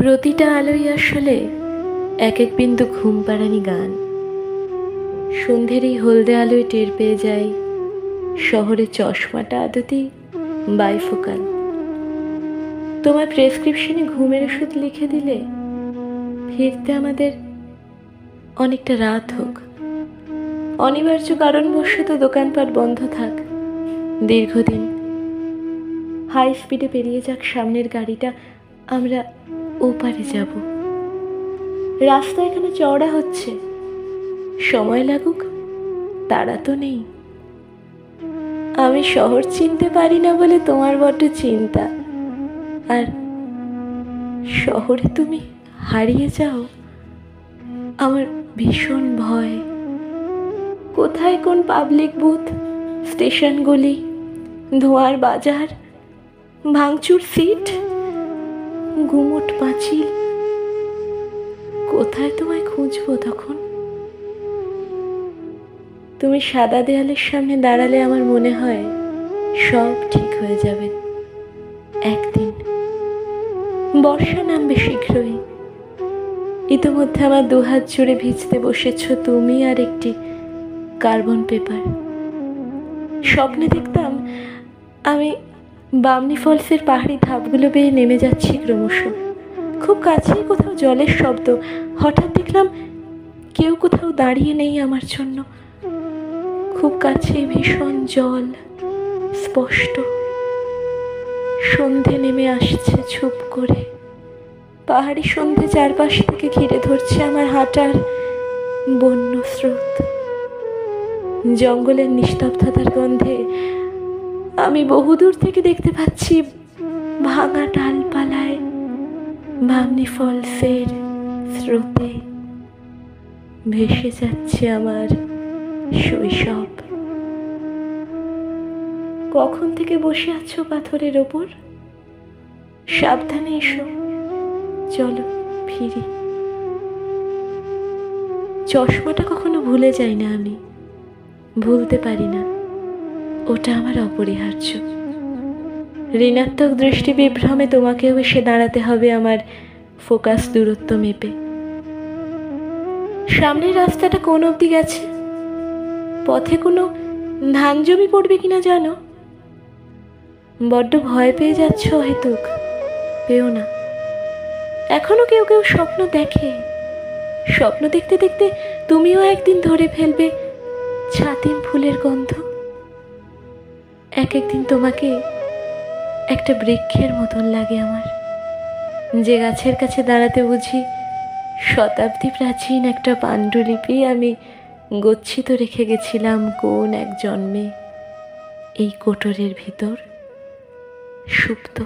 প্রতিটা আলোই আসলে এক এক বিন্দু ঘুম পাড়ানি গান। সন্ধ্যের এই হলদে আলোয় টের পেয়ে যাই শহরের চশমাটা আদতেই বাইফোকাল। তোমার প্রেসক্রিপশনে ঘুমের ওষুধ লিখে দিলে ফিরতে আমাদের অনেকটা রাত হোক। অনিবার্য কারণবশত দোকানপাট বন্ধ থাক দীর্ঘদিন। হাই স্পিডে পেরিয়ে যাক সামনের গাড়িটা, আমরা ওপারে যাব। রাস্তা এখানে চওড়া হচ্ছে, সময় লাগুক তারা তো নেই। আমি শহর চিনতে পারি না বলে তোমার বড্ড চিন্তা, আর শহরে তুমি হারিয়ে যাও আমার ভীষণ ভয়। কোথায় কোন পাবলিক বুথ, স্টেশন গলি, ধোঁয়ার বাজার, ভাঙচুর সিট, গুমোট পাঁচিল, কোথায় তোমায় খুঁজবো তখন? তুমি সাদা দেয়ালের সামনে দাঁড়ালে আমার মনে হয় সব ঠিক হয়ে যাবে একদিন। বর্ষা নামবে শীঘ্রই। ইতিমধ্যে আমার দুহাত জুড়ে ভিজতে বসেছ তুমি আর একটি কার্বন পেপার। স্বপ্নে দেখতাম আমি বামনি ফলসের পাহাড়ি ধাপগুলো বেয়ে নেমে যাচ্ছি ক্রমশ। খুব কাছেই কোথাও জলের শব্দ। হঠাৎ দেখলাম কেউ কোথাও দাঁড়িয়ে নেই আমার জন্য। খুব কাছে ভীষণ জল, স্পষ্ট। সন্ধে নেমে আসছে চুপ করে। পাহাড়ি সন্ধে চারপাশ থেকে ঘিরে ধরছে আমার হাঁটার বন্য স্রোত। জঙ্গলের নিস্তব্ধতার গন্ধে আমি বহুদূর থেকে দেখতে পাচ্ছি ভাঙা ডালপালায় বামনি ফলসের স্রোতে ভেসে যাচ্ছে আমার শৈশব। কখন থেকে বসে আছো পাথরের ওপর? সাবধানে এসো, চলো ফিরি। চশমাটা কখনো ভুলে যাই না, আমি ভুলতে পারি না, ওটা আমার অপরিহার্য। ঋণাত্মক দৃষ্টি বিভ্রমে তোমাকেও এসে দাঁড়াতে হবে আমার ফোকাস দূরত্ব মেপে। সামনের রাস্তাটা কোন অবধি গেছে? পথে কোনো ধান জমি পড়বে কিনা জানো? বড্ড ভয় পেয়ে যাচ্ছ হেতুক, পেও না। এখনো কেউ কেউ স্বপ্ন দেখে। স্বপ্ন দেখতে দেখতে তুমিও একদিন ধরে ফেলবে ছাতিম ফুলের গন্ধ। এক একদিন তোমাকে একটা বৃক্ষের মতন লাগে আমার, যে গাছের কাছে দাঁড়াতে বুঝি শতাব্দী প্রাচীন একটা পাণ্ডুলিপি আমি গচ্ছিত রেখে গেছিলাম কোন এক জন্মে এই কোটরের ভিতর সুপ্ত।